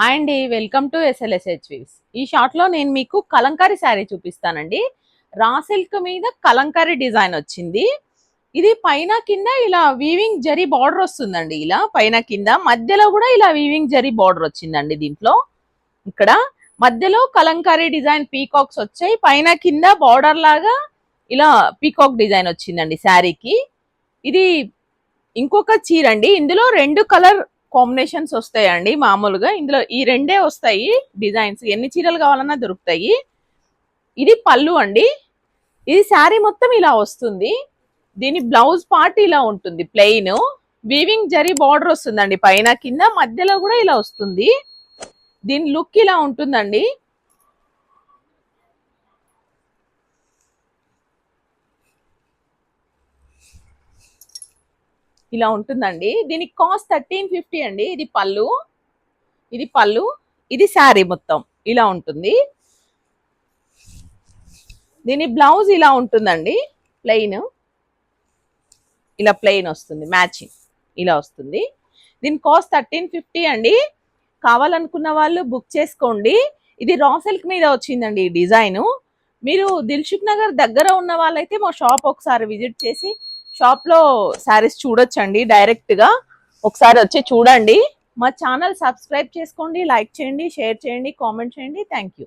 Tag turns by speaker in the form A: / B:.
A: Hi అండి, welcome to ఎస్ఎల్ఎస్హెచ్ weaves. ఈ short లో నేను మీకు కలంకారీ శారీ చూపిస్తానండి. రా సిల్క్ మీద కలంకారీ డిజైన్ వచ్చింది. ఇది పైన కింద ఇలా వీవింగ్ జరీ బార్డర్ వస్తుందండి. ఇలా పైన కింద మధ్యలో కూడా ఇలా వీవింగ్ జరీ బార్డర్ వచ్చిందండి. దీంట్లో ఇక్కడ మధ్యలో కలంకారీ డిజైన్ పీకాక్స్ వచ్చాయి. పైన కింద బార్డర్ లాగా ఇలా పీకాక్ డిజైన్ వచ్చిందండి శారీకి. ఇది ఇంకొక చీర అండి. ఇందులో రెండు కలర్ కాంబినేషన్స్ వస్తాయండి. మామూలుగా ఇందులో ఈ రెండే వస్తాయి డిజైన్స్. ఎన్ని చీరలు కావాలన్నా దొరుకుతాయి. ఇది పళ్ళు అండి. ఇది శారీ మొత్తం ఇలా వస్తుంది. దీని బ్లౌజ్ పార్ట్ ఇలా ఉంటుంది, ప్లెయిన్ వీవింగ్ జరీ బార్డర్ వస్తుందండి. పైన కింద మధ్యలో కూడా ఇలా వస్తుంది. దీని లుక్ ఇలా ఉంటుందండి. ఇలా ఉంటుందండి. దీనికి కాస్ట్ 1350 అండి. ఇది పళ్ళు, ఇది శారీ మొత్తం ఇలా ఉంటుంది. దీని బ్లౌజ్ ఇలా ఉంటుందండి, ప్లెయిన్. ఇలా ప్లెయిన్ వస్తుంది, మ్యాచింగ్ ఇలా వస్తుంది. దీని కాస్ట్ 1350 అండి. కావాలనుకున్న వాళ్ళు బుక్ చేసుకోండి. ఇది రా సిల్క్ మీద వచ్చిందండి ఈ డిజైన్. మీరు దిల్సుఖ్ నగర్ దగ్గర ఉన్న వాళ్ళైతే మా షాప్ ఒకసారి విజిట్ చేసి షాప్ లో శారీస్ చూడొచ్చండి. డైరెక్ట్ గా ఒకసారి వచ్చి చూడండి. మా ఛానల్ సబ్స్క్రైబ్ చేసుకోండి, లైక్ చేయండి, షేర్ చేయండి, కామెంట్ చేయండి. Thank you.